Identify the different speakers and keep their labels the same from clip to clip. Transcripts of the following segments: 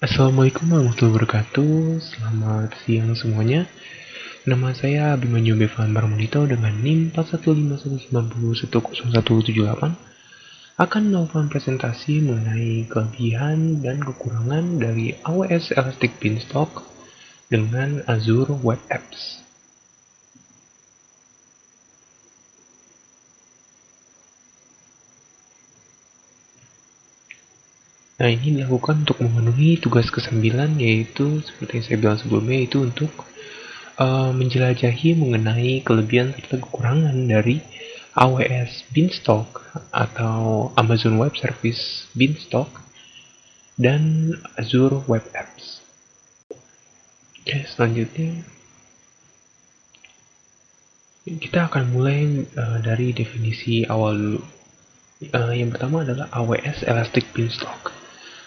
Speaker 1: Assalamualaikum warahmatullahi wabarakatuh. Selamat siang semuanya. Nama saya Abimanyu Bevan Barmonito dengan NIM 41519010178 akan melakukan presentasi mengenai kelebihan dan kekurangan dari AWS Elastic Beanstalk dengan Azure Web Apps. Nah, ini dilakukan untuk memenuhi tugas ke-9, yaitu seperti yang saya bilang sebelumnya, yaitu untuk menjelajahi mengenai kelebihan serta kekurangan dari AWS Beanstalk atau Amazon Web Service Beanstalk dan Azure Web Apps. Oke, selanjutnya kita akan mulai dari definisi awal dulu. Yang pertama adalah AWS Elastic Beanstalk.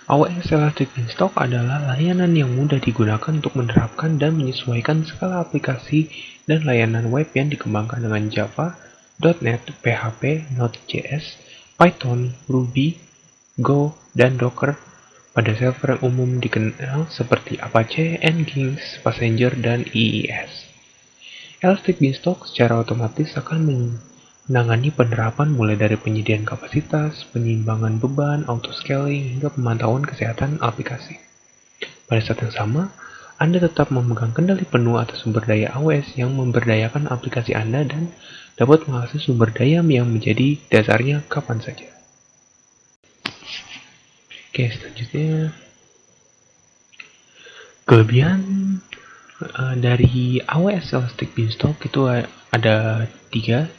Speaker 1: AWS Elastic Beanstalk adalah layanan yang mudah digunakan untuk menerapkan dan menyesuaikan skala aplikasi dan layanan web yang dikembangkan dengan Java, .NET, PHP, Node.js, Python, Ruby, Go, dan Docker pada server yang umum dikenal seperti Apache, Nginx, Passenger, dan EES. Elastic Beanstalk secara otomatis akan menangani penerapan mulai dari penyediaan kapasitas, penyeimbangan beban, auto-scaling, hingga pemantauan kesehatan aplikasi. Pada saat yang sama, Anda tetap memegang kendali penuh atas sumber daya AWS yang memberdayakan aplikasi Anda dan dapat mengakses sumber daya yang menjadi dasarnya kapan saja. Oke, selanjutnya kelebihan dari AWS Elastic Beanstalk itu ada 3.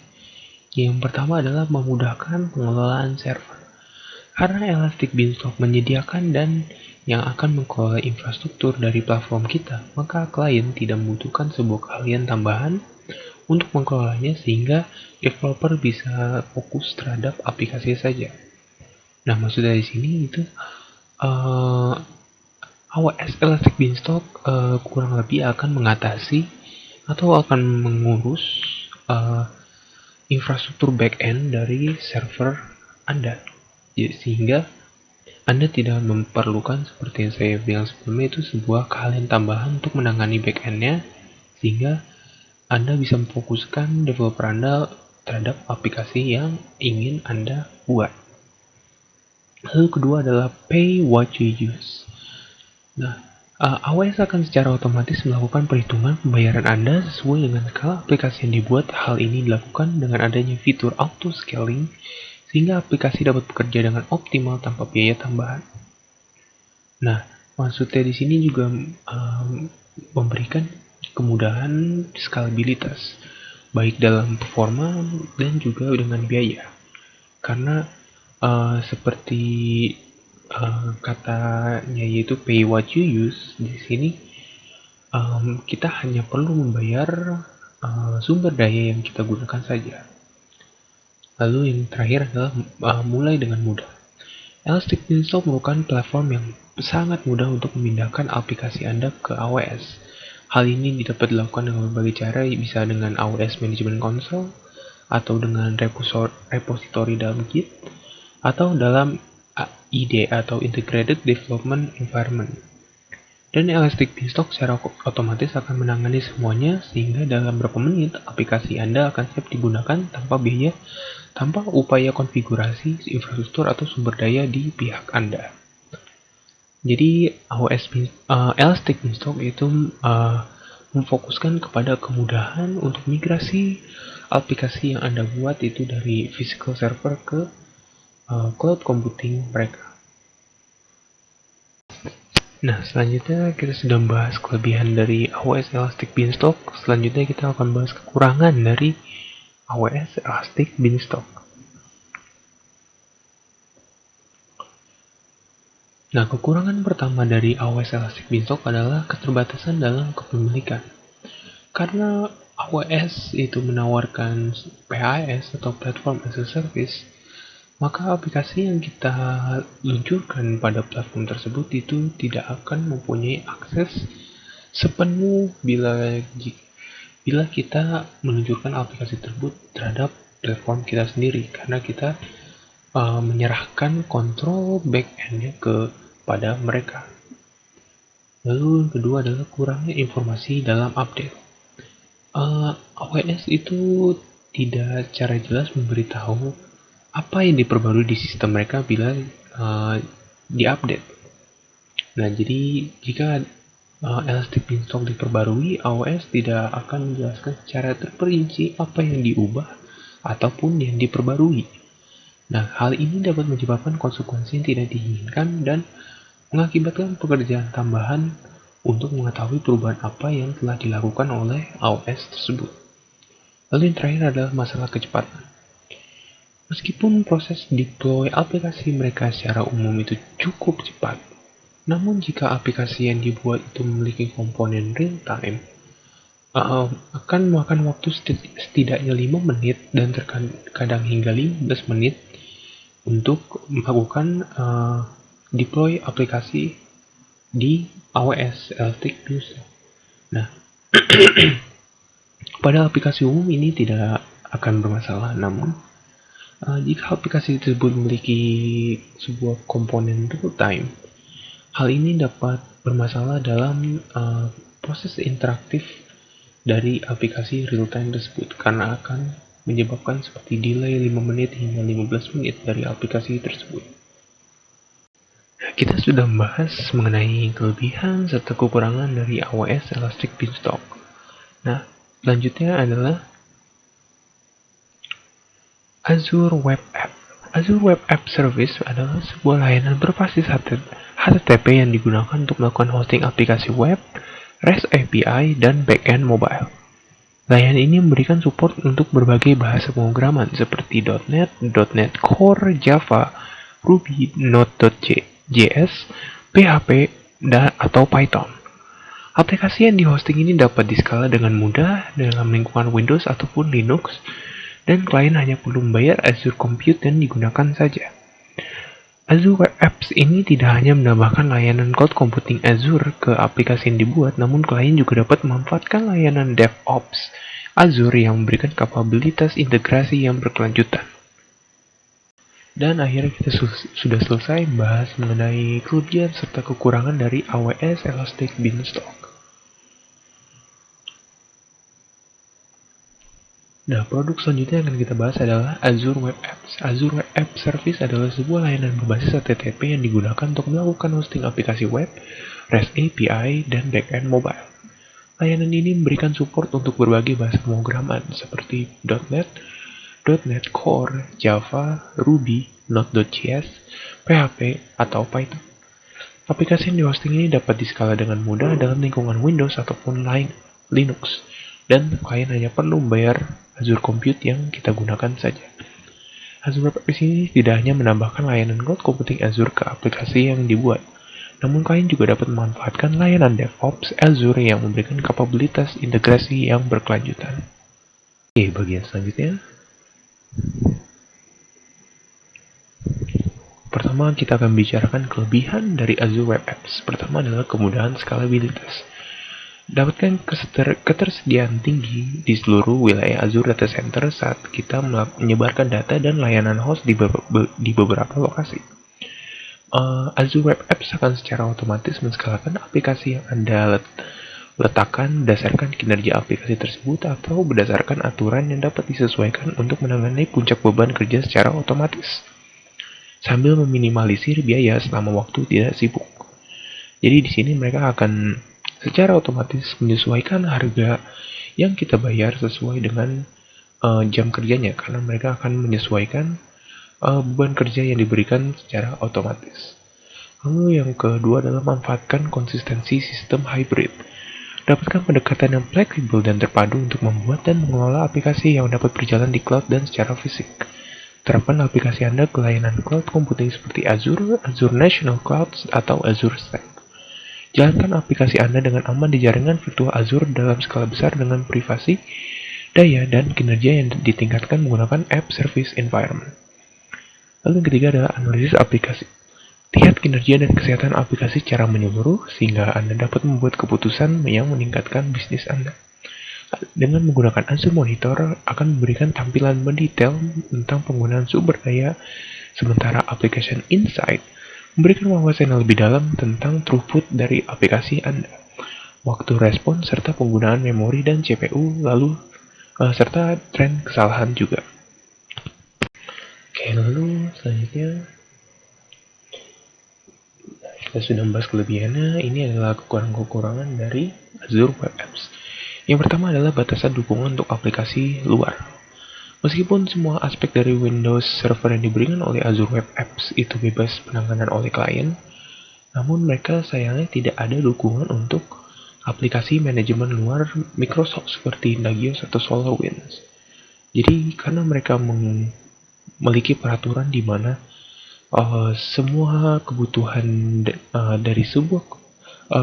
Speaker 1: Yang pertama adalah memudahkan pengelolaan server. Karena Elastic Beanstalk menyediakan dan yang akan mengelola infrastruktur dari platform kita, maka klien tidak membutuhkan sebuah keahlian tambahan untuk mengelolanya sehingga developer bisa fokus terhadap aplikasi saja. Nah, maksud dari sini itu AWS Elastic Beanstalk kurang lebih akan mengatasi atau akan mengurus infrastruktur backend dari server Anda, sehingga Anda tidak memerlukan seperti yang saya bilang sebelumnya itu sebuah keahlian tambahan untuk menangani backend-nya, sehingga Anda bisa memfokuskan developer Anda terhadap aplikasi yang ingin Anda buat. Lalu kedua adalah pay what you use. Nah, AWS akan secara otomatis melakukan perhitungan pembayaran Anda sesuai dengan skala aplikasi yang dibuat. Hal ini dilakukan dengan adanya fitur auto scaling sehingga aplikasi dapat bekerja dengan optimal tanpa biaya tambahan. Nah, maksudnya di sini juga memberikan kemudahan skalabilitas baik dalam performa dan juga dengan biaya. Karena seperti katanya yaitu pay what you use, di sini kita hanya perlu membayar sumber daya yang kita gunakan saja. Lalu yang terakhir adalah mulai dengan mudah. Elastic Beanstalk merupakan platform yang sangat mudah untuk memindahkan aplikasi Anda ke AWS. Hal ini dapat dilakukan dengan berbagai cara, bisa dengan AWS Management Console, atau dengan repository dalam Git, atau dalam IDE atau Integrated Development Environment. Dan Elastic Beanstalk secara otomatis akan menangani semuanya sehingga dalam beberapa menit aplikasi Anda akan siap digunakan tanpa biaya, tanpa upaya konfigurasi infrastruktur atau sumber daya di pihak Anda. Jadi Elastic Beanstalk itu memfokuskan kepada kemudahan untuk migrasi aplikasi yang Anda buat itu dari physical server ke cloud computing mereka. Nah, selanjutnya kita sudah membahas kelebihan dari AWS Elastic Beanstalk. Selanjutnya kita akan bahas kekurangan dari AWS Elastic Beanstalk. Nah, kekurangan pertama dari AWS Elastic Beanstalk adalah keterbatasan dalam kepemilikan. Karena AWS itu menawarkan PaaS atau Platform as a Service, maka aplikasi yang kita luncurkan pada platform tersebut itu tidak akan mempunyai akses sepenuh bila kita meluncurkan aplikasi tersebut terhadap platform kita sendiri, karena kita menyerahkan kontrol back-end-nya kepada mereka. Lalu yang kedua adalah kurangnya informasi dalam update. AWS itu tidak secara jelas memberitahu apa yang diperbarui di sistem mereka bila diupdate. Nah, jadi jika Elastic Beanstalk diperbarui, AWS tidak akan menjelaskan secara terperinci apa yang diubah ataupun yang diperbarui. Nah, hal ini dapat menyebabkan konsekuensi yang tidak diinginkan dan mengakibatkan pekerjaan tambahan untuk mengetahui perubahan apa yang telah dilakukan oleh AWS tersebut. Lalu yang terakhir adalah masalah kecepatan. Meskipun proses deploy aplikasi mereka secara umum itu cukup cepat, namun jika aplikasi yang dibuat itu memiliki komponen real-time, akan memakan waktu setidaknya 5 menit dan terkadang hingga 15 menit untuk melakukan deploy aplikasi di AWS Elastic Beanstalk. Nah, pada aplikasi umum ini tidak akan bermasalah, namun jika aplikasi tersebut memiliki sebuah komponen real-time, hal ini dapat bermasalah dalam proses interaktif dari aplikasi real-time tersebut karena akan menyebabkan seperti delay 5 menit hingga 15 menit dari aplikasi tersebut. Kita sudah membahas mengenai kelebihan serta kekurangan dari AWS Elastic Beanstalk. Nah, selanjutnya adalah Azure Web App. Azure Web App Service adalah sebuah layanan berbasis HTTP yang digunakan untuk melakukan hosting aplikasi web, REST API, dan backend mobile. Layanan ini memberikan support untuk berbagai bahasa pemrograman seperti .NET, .NET Core, Java, Ruby, Node.js, PHP, atau Python. Aplikasi yang dihosting ini dapat diskala dengan mudah dalam lingkungan Windows ataupun Linux, dan klien hanya perlu membayar Azure Compute yang digunakan saja. Azure Web Apps ini tidak hanya menambahkan layanan cloud computing Azure ke aplikasi yang dibuat, namun klien juga dapat memanfaatkan layanan DevOps Azure yang memberikan kapabilitas integrasi yang berkelanjutan. Dan akhirnya kita sudah selesai membahas mengenai kelebihan serta kekurangan dari AWS Elastic Beanstalk. Nah, produk selanjutnya yang akan kita bahas adalah Azure Web Apps. Azure Web App Service adalah sebuah layanan berbasis HTTP yang digunakan untuk melakukan hosting aplikasi web, REST API, dan backend mobile. Layanan ini memberikan support untuk berbagai bahasa pemrograman seperti .NET, .NET Core, Java, Ruby, Node.js, PHP, atau Python. Aplikasi yang dihosting ini dapat diskala dengan mudah dalam lingkungan Windows ataupun Linux, dan klien hanya perlu membayar Azure Compute yang kita gunakan saja. Azure Web Apps ini tidak hanya menambahkan layanan cloud computing Azure ke aplikasi yang dibuat, namun klien juga dapat memanfaatkan layanan DevOps Azure yang memberikan kapabilitas integrasi yang berkelanjutan. Oke, bagian selanjutnya. Pertama, kita akan bicarakan kelebihan dari Azure Web Apps. Pertama adalah kemudahan skalabilitas. Dapatkan ketersediaan tinggi di seluruh wilayah Azure Data Center saat kita menyebarkan data dan layanan host di beberapa lokasi. Azure Web Apps akan secara otomatis menskalakan aplikasi yang Anda letakkan berdasarkan kinerja aplikasi tersebut atau berdasarkan aturan yang dapat disesuaikan untuk menangani puncak beban kerja secara otomatis, sambil meminimalisir biaya selama waktu tidak sibuk. Jadi di sini mereka akan secara otomatis menyesuaikan harga yang kita bayar sesuai dengan jam kerjanya, karena mereka akan menyesuaikan beban kerja yang diberikan secara otomatis. Lalu yang kedua adalah manfaatkan konsistensi sistem hybrid. Dapatkan pendekatan yang fleksibel dan terpadu untuk membuat dan mengelola aplikasi yang dapat berjalan di cloud dan secara fisik. Terapkan aplikasi Anda ke layanan cloud computing seperti Azure, Azure National Cloud, atau Azure Stack. Jalankan aplikasi Anda dengan aman di jaringan virtual Azure dalam skala besar dengan privasi, daya, dan kinerja yang ditingkatkan menggunakan App Service Environment. Lalu yang ketiga adalah analisis aplikasi. Lihat kinerja dan kesehatan aplikasi secara menyeluruh sehingga Anda dapat membuat keputusan yang meningkatkan bisnis Anda. Dengan menggunakan Azure Monitor akan memberikan tampilan mendetail tentang penggunaan sumber daya, sementara Application Insight memberikan wawasan yang lebih dalam tentang throughput dari aplikasi Anda, waktu respon, serta penggunaan memori dan CPU, serta tren kesalahan juga. Oke, lalu selanjutnya kita sudah membahas kelebihannya. Ini adalah kekurangan-kekurangan dari Azure Web Apps. Yang pertama adalah batasan dukungan untuk aplikasi luar. Meskipun semua aspek dari Windows Server yang diberikan oleh Azure Web Apps itu bebas penanganan oleh klien, namun mereka sayangnya tidak ada dukungan untuk aplikasi manajemen luar Microsoft seperti Nagios atau SolarWinds. Jadi karena mereka memiliki peraturan di mana semua kebutuhan dari sebuah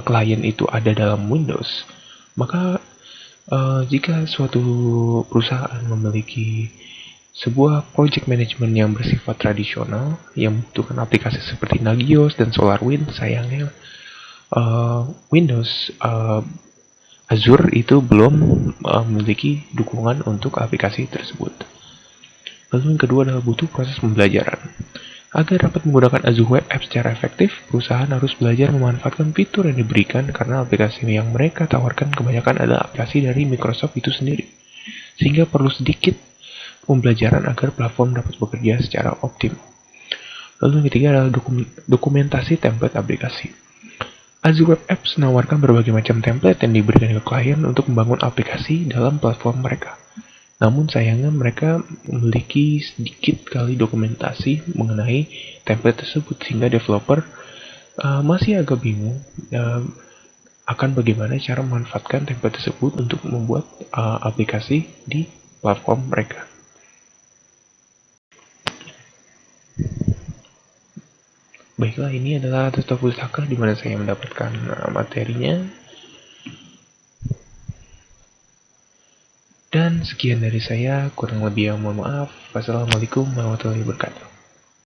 Speaker 1: klien itu ada dalam Windows, maka jika suatu perusahaan memiliki sebuah project management yang bersifat tradisional yang membutuhkan aplikasi seperti Nagios dan SolarWinds, sayangnya Windows Azure itu belum memiliki dukungan untuk aplikasi tersebut. Lalu yang kedua adalah butuh proses pembelajaran. Agar dapat menggunakan Azure Web Apps secara efektif, perusahaan harus belajar memanfaatkan fitur yang diberikan karena aplikasi yang mereka tawarkan kebanyakan adalah aplikasi dari Microsoft itu sendiri. Sehingga perlu sedikit pembelajaran agar platform dapat bekerja secara optimal. Lalu yang ketiga adalah dokumentasi template aplikasi. Azure Web Apps menawarkan berbagai macam template yang diberikan ke klien untuk membangun aplikasi dalam platform mereka. Namun sayangnya mereka memiliki sedikit kali dokumentasi mengenai template tersebut sehingga developer masih agak bingung akan bagaimana cara memanfaatkan template tersebut untuk membuat aplikasi di platform mereka. Baiklah, ini adalah tutorial pustaka di mana saya mendapatkan materinya. Dan sekian dari saya, kurang lebih mohon maaf. Wassalamualaikum warahmatullahi wabarakatuh.